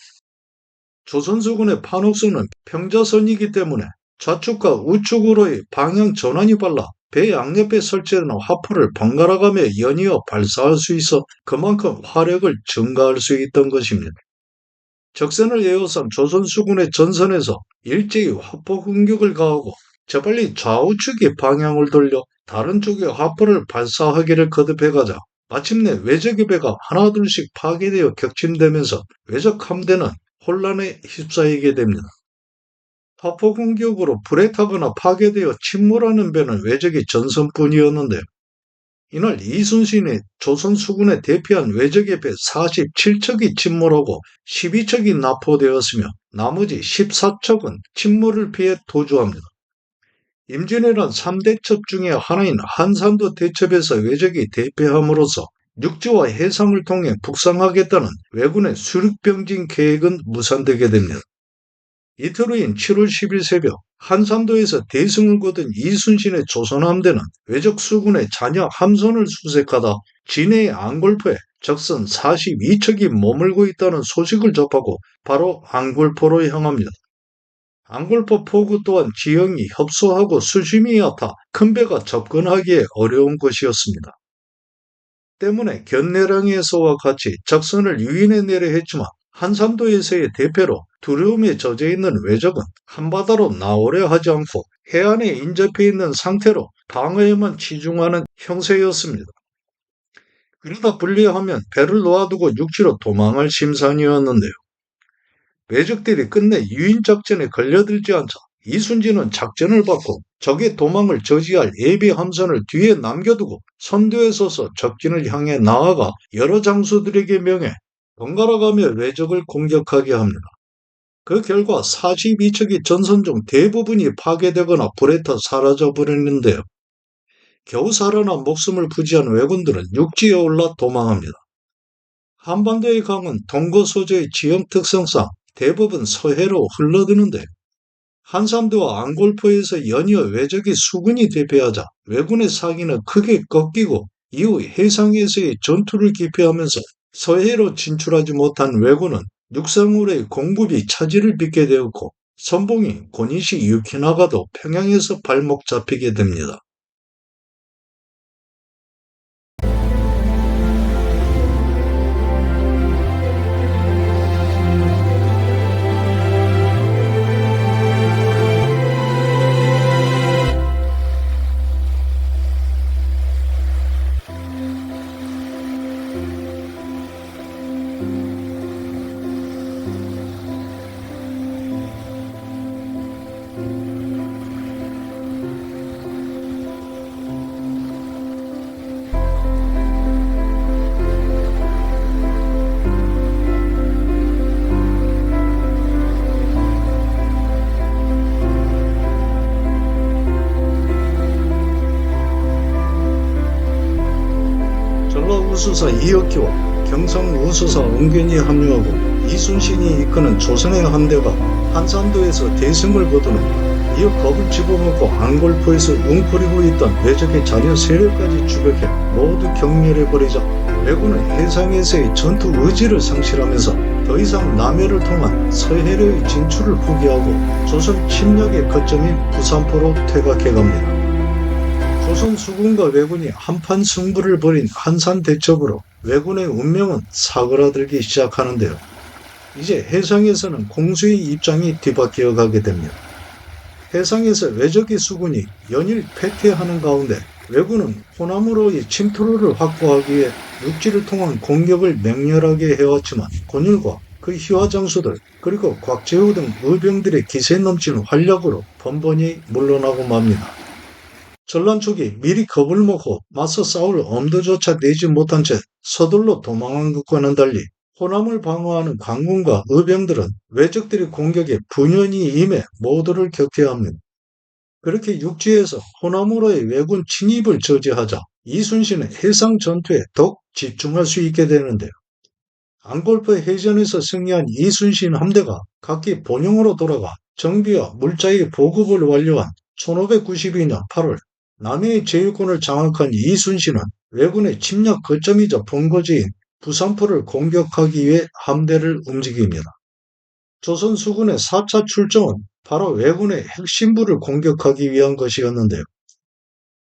조선수군의 판옥선은 평자선이기 때문에 좌측과 우측으로의 방향 전환이 빨라 배 양옆에 설치되는 화포를 번갈아가며 연이어 발사할 수 있어 그만큼 화력을 증가할 수 있던 것입니다. 적선을 에워싼 조선수군의 전선에서 일제히 화포 공격을 가하고 재빨리 좌우측의 방향을 돌려 다른 쪽의 화포를 발사하기를 거듭해가자 마침내 외적의 배가 하나둘씩 파괴되어 격침되면서 외적 함대는 혼란에 휩싸이게 됩니다. 파포 공격으로 불에 타거나 파괴되어 침몰하는 배는 외적의 전선뿐이었는데요. 이날 이순신이 조선 수군에 대피한 외적의 배 47척이 침몰하고 12척이 납포되었으며 나머지 14척은 침몰을 피해 도주합니다. 임진왜란 3대첩 중에 하나인 한산도 대첩에서 외적이 대패함으로써 육지와 해상을 통해 북상하겠다는 왜군의 수륙병진 계획은 무산되게 됩니다. 이틀 후인 7월 10일 새벽 한산도에서 대승을 거둔 이순신의 조선함대는 외적 수군의 잔여 함선을 수색하다 진해의 앙골포에 적선 42척이 머물고 있다는 소식을 접하고 바로 앙골포로 향합니다. 앙골포 포구 또한 지형이 협소하고 수심이 얕아 큰 배가 접근하기에 어려운 곳이었습니다. 때문에 견내랑에서와 같이 적선을 유인해 내려 했지만 한산도에서의 대패로 두려움에 젖어 있는 외적은 한바다로 나오려 하지 않고 해안에 인접해 있는 상태로 방어에만 치중하는 형세였습니다. 그러다 불리하면 배를 놓아두고 육지로 도망할 심산이었는데요. 외적들이 끝내 유인작전에 걸려들지 않자 이순신은 작전을 바꿔 적의 도망을 저지할 예비 함선을 뒤에 남겨두고 선두에 서서 적진을 향해 나아가 여러 장수들에게 명해 번갈아가며 외적을 공격하게 합니다. 그 결과 42척의 전선 중 대부분이 파괴되거나 불에 타 사라져버렸는데요. 겨우 살아난 목숨을 부지한 왜군들은 육지에 올라 도망합니다. 한반도의 강은 동거 소재의 지형 특성상 대부분 서해로 흘러드는데 한산도와 앙골포에서 연이어 외적이 수군이 대패하자 왜군의 사기는 크게 꺾이고 이후 해상에서의 전투를 기피하면서 서해로 진출하지 못한 왜군은 육상으로의 공급이 차질을 빚게 되었고 선봉이 고니시 유키나가도 평양에서 발목 잡히게 됩니다. 전라우수사 이혁기와 경상우수사 은견이 합류하고 이순신이 이끄는 조선의 함대가 한산도에서 대승을 거두는 이어 겁을 집어먹고 앙골포에서 웅크리고 있던 외적의 잔여 세력까지 추격해 모두 격렬해버리자 왜군은 해상에서의 전투 의지를 상실하면서 더 이상 남해를 통한 서해로의 진출을 포기하고 조선 침략의 거점인 부산포로 퇴각해갑니다. 조선 수군과 왜군이 한판 승부를 벌인 한산 대첩으로 왜군의 운명은 사그라들기 시작하는데요. 이제 해상에서는 공수의 입장이 뒤바뀌어 가게 됩니다. 해상에서 외적의 수군이 연일 패퇴하는 가운데 왜군은 호남으로의 침투로를 확보하기 위해 육지를 통한 공격을 맹렬하게 해왔지만 권율과 그 희화장수들 그리고 곽재우 등 의병들의 기세 넘치는 활력으로 번번이 물러나고 맙니다. 전란 쪽이 미리 겁을 먹고 맞서 싸울 엄두조차 내지 못한 채 서둘러 도망한 것과는 달리 호남을 방어하는 관군과 의병들은 외적들의 공격에 분연히 임해 모두를 격퇴해야 합니다. 그렇게 육지에서 호남으로의 왜군 침입을 저지하자 이순신은 해상 전투에 더욱 집중할 수 있게 되는데요. 앙골포 해전에서 승리한 이순신 함대가 각기 본영으로 돌아가 정비와 물자의 보급을 완료한 1592년 8월 남해의 제일권을 장악한 이순신은 왜군의 침략 거점이자 본거지인 부산포를 공격하기 위해 함대를 움직입니다. 조선 수군의 4차 출정은 바로 왜군의 핵심부를 공격하기 위한 것이었는데요.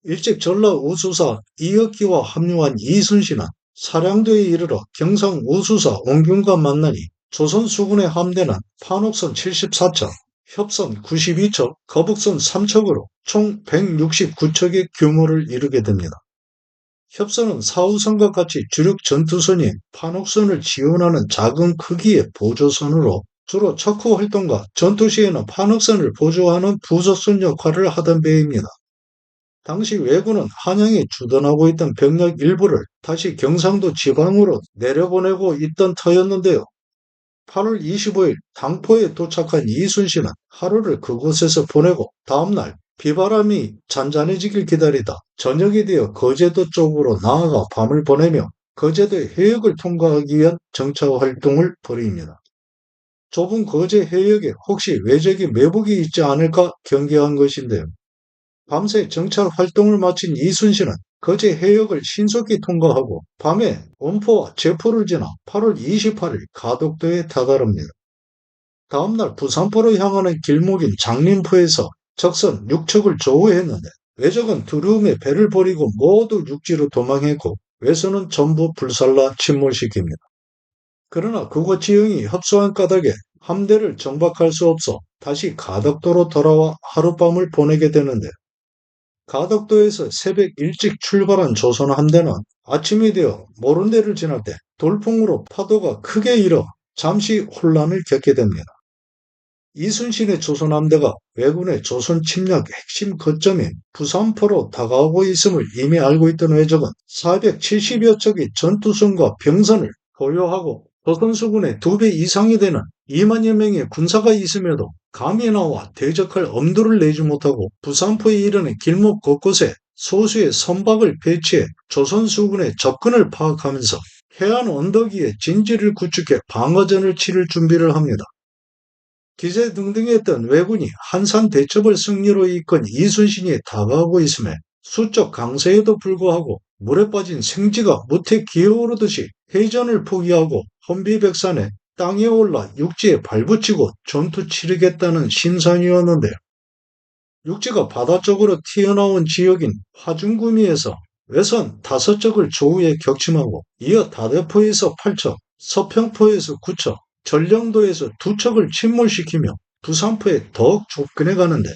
일찍 전라 우수사 이혁기와 합류한 이순신은 사량도에 이르러 경상 우수사 원균과 만나니 조선 수군의 함대는 판옥선 74척, 협선 92척, 거북선 3척으로 총 169척의 규모를 이루게 됩니다. 협선은 사우선과 같이 주력 전투선인 판옥선을 지원하는 작은 크기의 보조선으로 주로 척후 활동과 전투 시에는 판흑선을 보조하는 부속선 역할을 하던 배입니다. 당시 왜군은 한양에 주둔하고 있던 병력 일부를 다시 경상도 지방으로 내려보내고 있던 터였는데요. 8월 25일 당포에 도착한 이순신은 하루를 그곳에서 보내고 다음날 비바람이 잔잔해지길 기다리다 저녁이 되어 거제도 쪽으로 나아가 밤을 보내며 거제도의 해역을 통과하기 위한 정차 활동을 벌입니다. 좁은 거제 해역에 혹시 외적의 매복이 있지 않을까 경계한 것인데요. 밤새 정찰 활동을 마친 이순신은 거제 해역을 신속히 통과하고 밤에 원포와 제포를 지나 8월 28일 가덕도에 다다릅니다. 다음날 부산포로 향하는 길목인 장림포에서 적선 6척을 조우했는데 외적은 두려움에 배를 버리고 모두 육지로 도망했고 외선은 전부 불살라 침몰시킵니다. 그러나 그곳 지형이 협소한 까닭에 함대를 정박할 수 없어 다시 가덕도로 돌아와 하룻밤을 보내게 되는데 가덕도에서 새벽 일찍 출발한 조선 함대는 아침이 되어 모른대를 지날 때 돌풍으로 파도가 크게 일어 잠시 혼란을 겪게 됩니다. 이순신의 조선 함대가 왜군의 조선 침략 핵심 거점인 부산포로 다가오고 있음을 이미 알고 있던 왜적은 470여 척의 전투선과 병선을 보유하고 조선 수군의 2배 이상이 되는 2만여 명의 군사가 있음에도 감히 나와 대적할 엄두를 내지 못하고 부산포에 이르는 길목 곳곳에 소수의 선박을 배치해 조선 수군의 접근을 파악하면서 해안 언덕 위에 진지를 구축해 방어전을 치를 준비를 합니다. 기세등등했던 왜군이 한산 대첩을 승리로 이끈 이순신이 다가오고 있음에 수적 강세에도 불구하고 물에 빠진 생쥐가 무태 기어오르듯이 해전을 포기하고 혼비백산에 땅에 올라 육지에 발붙이고 전투 치르겠다는 심산이었는데요. 육지가 바다 쪽으로 튀어나온 지역인 화중구미에서 외선 5척을 조우에 격침하고 이어 다대포에서 8척, 서평포에서 9척, 전령도에서 2척을 침몰시키며 부산포에 더욱 접근해 가는데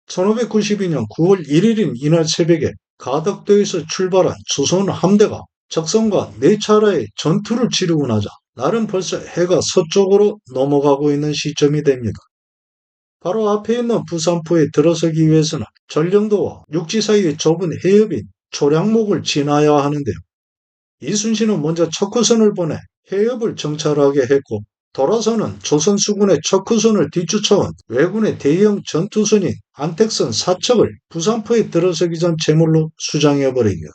1592년 9월 1일인 이날 새벽에 가덕도에서 출발한 조선 함대가 적선과 4차례의 전투를 치르고 나자 날은 벌써 해가 서쪽으로 넘어가고 있는 시점이 됩니다. 바로 앞에 있는 부산포에 들어서기 위해서는 전령도와 육지 사이의 좁은 해협인 초량목을 지나야 하는데요. 이순신은 먼저 척후선을 보내 해협을 정찰하게 했고 돌아서는 조선 수군의 척후선을 뒤쫓아온 왜군의 대형 전투선인 안택선 4척을 부산포에 들어서기 전 제물로 수장해버리며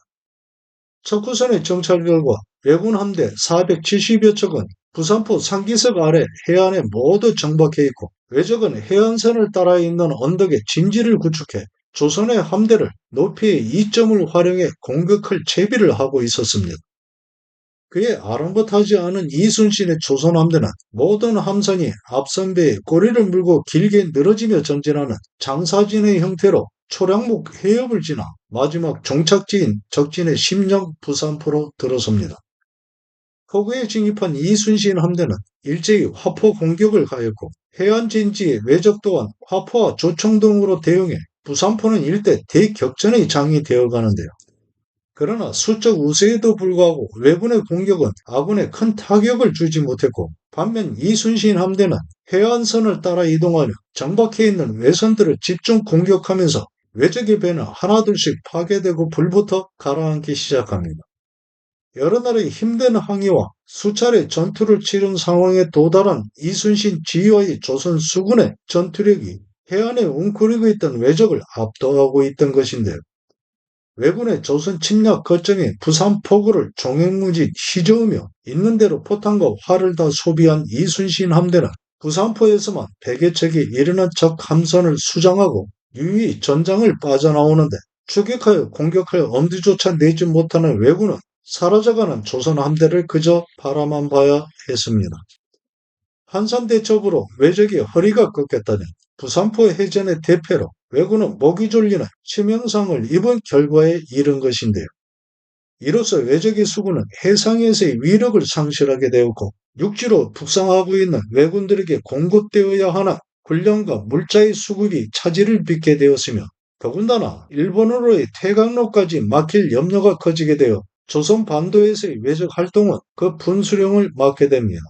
척후선의 정찰 결과 왜군 함대 470여 척은 부산포 상기석 아래 해안에 모두 정박해 있고 왜적은 해안선을 따라 있는 언덕에 진지를 구축해 조선의 함대를 높이의 이점을 활용해 공격할 채비를 하고 있었습니다. 그의 아랑곳하지 않은 이순신의 조선 함대는 모든 함선이 앞선 배에 꼬리를 물고 길게 늘어지며 전진하는 장사진의 형태로 초량목 해협을 지나 마지막 종착지인 적진의 심령 부산포로 들어섭니다. 포구에 진입한 이순신 함대는 일제히 화포 공격을 가했고 해안진지의 왜적 또한 화포와 조총 등으로 대응해 부산포는 일대 대격전의 장이 되어가는데요. 그러나 수적 우세에도 불구하고 왜군의 공격은 아군에 큰 타격을 주지 못했고 반면 이순신 함대는 해안선을 따라 이동하며 정박해 있는 왜선들을 집중 공격하면서 왜적의 배는 하나둘씩 파괴되고 불부터 가라앉기 시작합니다. 여러 날의 힘든 항해와 수차례 전투를 치른 상황에 도달한 이순신 지휘와의 조선 수군의 전투력이 해안에 웅크리고 있던 왜적을 압도하고 있던 것인데요. 왜군의 조선 침략 거점인 부산 포구를 종횡무진 휘저으며 있는 대로 포탄과 활을 다 소비한 이순신 함대는 부산포에서만 100여 척에 이르는 적 함선을 수장하고 유유히 전장을 빠져나오는데 추격하여 공격할 엄두조차 내지 못하는 왜군은 사라져가는 조선 함대를 그저 바라만 봐야 했습니다. 한산대첩으로 왜적이 허리가 꺾였다면 부산포 해전의 대패로 왜군은 목이 졸리는 치명상을 입은 결과에 이른 것인데요. 이로써 왜적의 수군은 해상에서의 위력을 상실하게 되었고 육지로 북상하고 있는 왜군들에게 공급되어야 하는 군량과 물자의 수급이 차질을 빚게 되었으며 더군다나 일본으로의 퇴강로까지 막힐 염려가 커지게 되어 조선 반도에서의 왜적 활동은 그 분수령을 맡게 됩니다.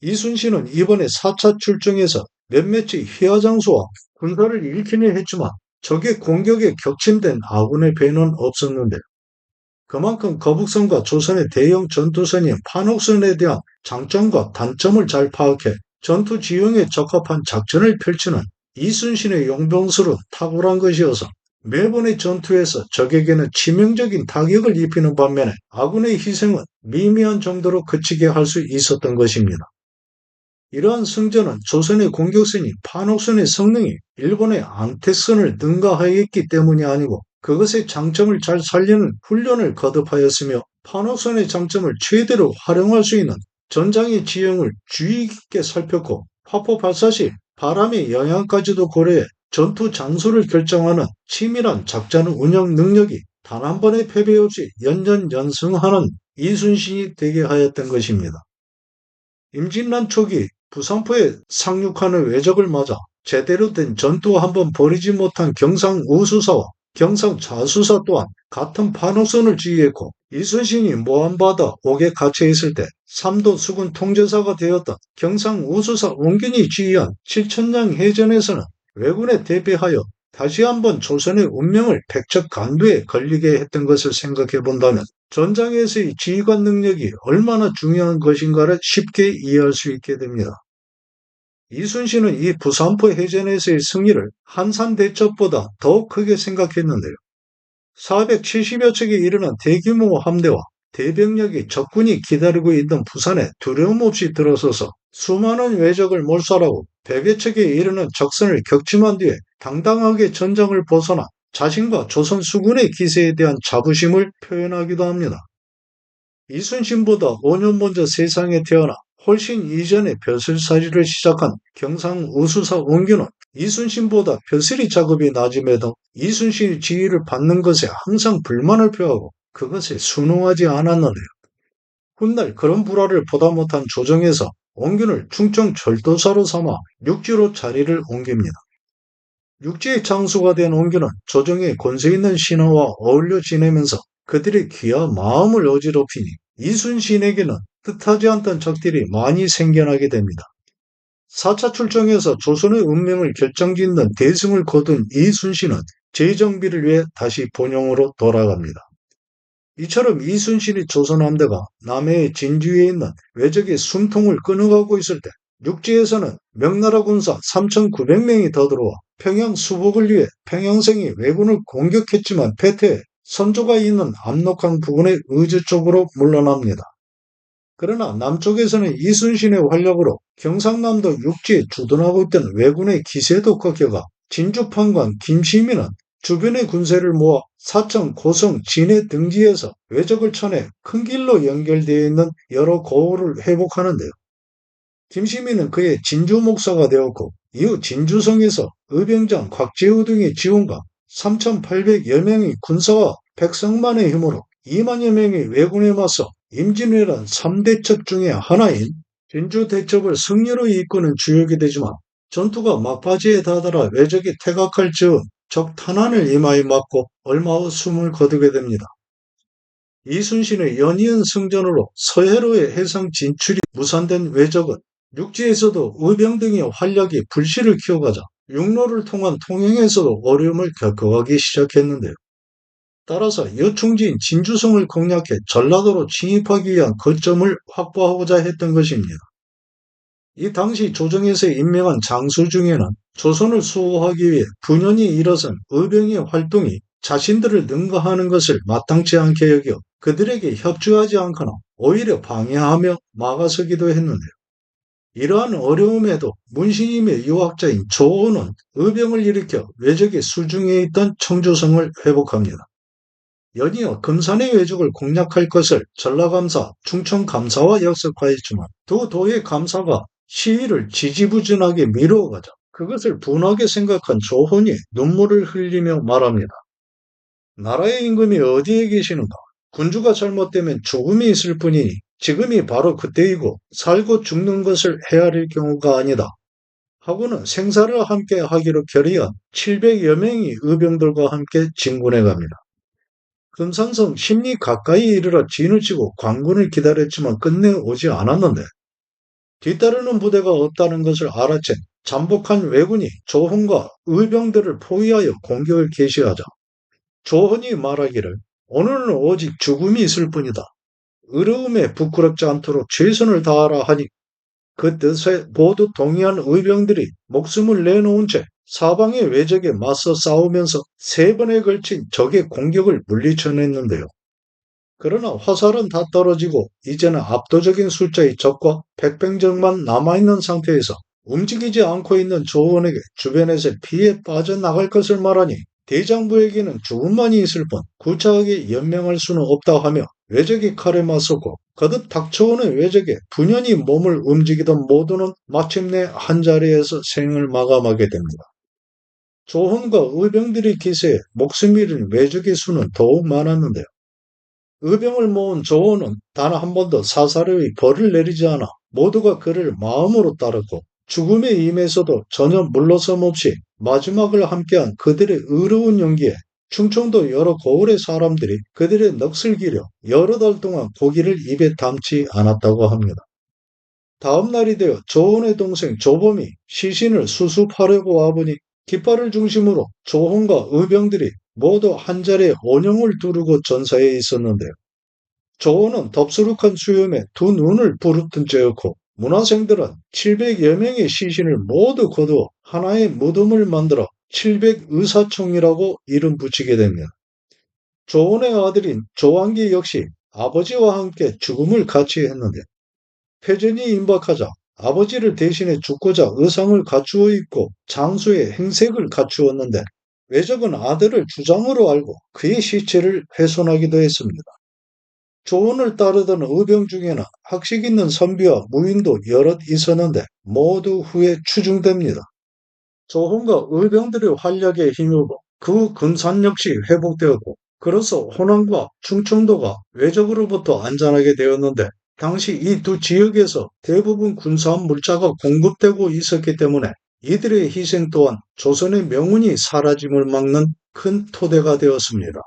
이순신은 이번에 4차 출정에서 몇몇이 희화장수와 군사를 잃기는 했지만 적의 공격에 격침된 아군의 배는 없었는데 그만큼 거북선과 조선의 대형 전투선인 판옥선에 대한 장점과 단점을 잘 파악해 전투 지형에 적합한 작전을 펼치는 이순신의 용병술은 탁월한 것이어서 매번의 전투에서 적에게는 치명적인 타격을 입히는 반면에 아군의 희생은 미미한 정도로 그치게 할 수 있었던 것입니다. 이러한 승전은 조선의 공격선이 판옥선의 성능이 일본의 앙태선을 능가하였기 때문이 아니고 그것의 장점을 잘 살리는 훈련을 거듭하였으며 판옥선의 장점을 최대로 활용할 수 있는 전장의 지형을 주의 깊게 살폈고 화포 발사 시 바람의 영향까지도 고려해 전투 장소를 결정하는 치밀한 작전 운영 능력이 단 한 번의 패배 없이 연전연승하는 이순신이 되게 하였던 것입니다. 임진란 초기 부산포에 상륙하는 왜적을 맞아 제대로 된 전투 한 번 벌이지 못한 경상우수사와 경상좌수사 또한 같은 판호선을 지휘했고 이순신이 모함받아 옥에 갇혀 있을 때 삼도 수군 통제사가 되었던 경상우수사 원균이 지휘한 칠천량 해전에서는 왜군에 대비하여 다시 한번 조선의 운명을 백척간두에 걸리게 했던 것을 생각해 본다면 전장에서의 지휘관 능력이 얼마나 중요한 것인가를 쉽게 이해할 수 있게 됩니다. 이순신은 이 부산포 해전에서의 승리를 한산대첩보다 더 크게 생각했는데요. 470여 척에 이르는 대규모 함대와 대병력이 적군이 기다리고 있던 부산에 두려움 없이 들어서서 수많은 왜적을 몰살하고 100여 척에 이르는 적선을 격침한 뒤에 당당하게 전장을 벗어나 자신과 조선 수군의 기세에 대한 자부심을 표현하기도 합니다. 이순신보다 5년 먼저 세상에 태어나 훨씬 이전에 벼슬살이를 시작한 경상우수사 원균은 이순신보다 벼슬이 작업이 낮음에도 이순신의 지휘를 받는 것에 항상 불만을 표하고 그것에 순응하지 않았는데요. 훗날 그런 불화를 보다 못한 조정에서 원균을 충청 절도사로 삼아 육지로 자리를 옮깁니다. 육지의 장수가 된 원균은 조정의 권세 있는 신하와 어울려 지내면서 그들의 귀와 마음을 어지럽히니 이순신에게는 뜻하지 않던 적들이 많이 생겨나게 됩니다. 4차 출정에서 조선의 운명을 결정짓는 대승을 거둔 이순신은 재정비를 위해 다시 본영으로 돌아갑니다. 이처럼 이순신의 조선 함대가 남해의 진주에 있는 왜적의 숨통을 끊어가고 있을 때 육지에서는 명나라 군사 3,900명이 더 들어와 평양 수복을 위해 평양성이 왜군을 공격했지만 패퇴해 선조가 있는 압록강 부근의 의주 쪽으로 물러납니다. 그러나 남쪽에서는 이순신의 활약으로 경상남도 육지에 주둔하고 있던 왜군의 기세도 꺾여가 진주판관 김시민은 주변의 군세를 모아 사천, 고성, 진해 등지에서 왜적을 쳐내 큰 길로 연결되어 있는 여러 고을을 회복하는데요. 김시민은 그의 진주 목사가 되었고 이후 진주성에서 의병장 곽재우 등의 지원과 3,800여 명의 군사와 백성만의 힘으로 2만여 명의 왜군에 맞서 임진왜란 3대첩 중의 하나인 진주대첩을 승리로 이끄는 주역이 되지만 전투가 막바지에 다다라 왜적이 퇴각할 즈음 적 탄환을 이마에 맞고 얼마 후 숨을 거두게 됩니다. 이순신의 연이은 승전으로 서해로의 해상 진출이 무산된 왜적은 육지에서도 의병 등의 활약이 불씨를 키워가자 육로를 통한 통행에서도 어려움을 겪어가기 시작했는데요. 따라서 여충지인 진주성을 공략해 전라도로 진입하기 위한 거점을 확보하고자 했던 것입니다. 이 당시 조정에서 임명한 장수 중에는 조선을 수호하기 위해 분연히 일어선 의병의 활동이 자신들을 능가하는 것을 마땅치 않게 여겨 그들에게 협조하지 않거나 오히려 방해하며 막아서기도 했는데요. 이러한 어려움에도 문신임의 유학자인 조원은 의병을 일으켜 왜적의 수중에 있던 청조성을 회복합니다. 연이어 금산의 왜적을 공략할 것을 전라감사, 충청감사와 약속하였지만 두 도의 감사가 시위를 지지부진하게 미루어가자 그것을 분하게 생각한 조헌이 눈물을 흘리며 말합니다. 나라의 임금이 어디에 계시는가? 군주가 잘못되면 죽음이 있을 뿐이니 지금이 바로 그때이고 살고 죽는 것을 헤아릴 경우가 아니다. 하고는 생사를 함께 하기로 결의한 700여 명의 의병들과 함께 진군해 갑니다. 금산성 심리 가까이 이르러 진을 치고 관군을 기다렸지만 끝내 오지 않았는데 뒤따르는 부대가 없다는 것을 알아챈 잠복한 왜군이 조헌과 의병들을 포위하여 공격을 개시하자 조헌이 말하기를 오늘은 오직 죽음이 있을 뿐이다. 어려움에 부끄럽지 않도록 최선을 다하라 하니 그 뜻에 모두 동의한 의병들이 목숨을 내놓은 채 사방의 외적에 맞서 싸우면서 3번에 걸친 적의 공격을 물리쳐냈는데요. 그러나 화살은 다 떨어지고 이제는 압도적인 숫자의 적과 백병적만 남아있는 상태에서 움직이지 않고 있는 조원에게 주변에서 피해 빠져나갈 것을 말하니 대장부에게는 죽음만이 있을 뿐 구차하게 연명할 수는 없다 하며 외적의 칼에 맞섰고 거듭 닥쳐오는 외적에 분연히 몸을 움직이던 모두는 마침내 한자리에서 생을 마감하게 됩니다. 조헌과 의병들의 기세에 목숨 잃은 외적의 수는 더욱 많았는데요. 의병을 모은 조헌은 단 한 번도 사살의 벌을 내리지 않아 모두가 그를 마음으로 따랐고 죽음에 임해서도 전혀 물러섬 없이 마지막을 함께한 그들의 의로운 용기에 충청도 여러 고을의 사람들이 그들의 넋을 기려 여러 달 동안 고기를 입에 담지 않았다고 합니다. 다음 날이 되어 조헌의 동생 조범이 시신을 수습하려고 와보니 깃발을 중심으로 조헌과 의병들이 모두 한자리에 원형을 두르고 전사해 있었는데요. 조헌은 덥수룩한 수염에 두 눈을 부릅뜬 채였고 문화생들은 700여 명의 시신을 모두 거두어 하나의 무덤을 만들어 700의사총이라고 이름 붙이게 됩니다. 조헌의 아들인 조왕기 역시 아버지와 함께 죽음을 같이 했는데 패전이 임박하자 아버지를 대신해 죽고자 의상을 갖추어 입고 장수의 행색을 갖추었는데 외적은 아들을 주장으로 알고 그의 시체를 훼손하기도 했습니다. 조언을 따르던 의병 중에는 학식 있는 선비와 무인도 여럿 있었는데 모두 후에 추중됩니다. 조헌과 의병들의 활약에 힘입어 그 군산 역시 회복되었고 그로써 호남과 충청도가 외적으로부터 안전하게 되었는데 당시 이 두 지역에서 대부분 군사한 물자가 공급되고 있었기 때문에 이들의 희생 또한 조선의 명운이 사라짐을 막는 큰 토대가 되었습니다.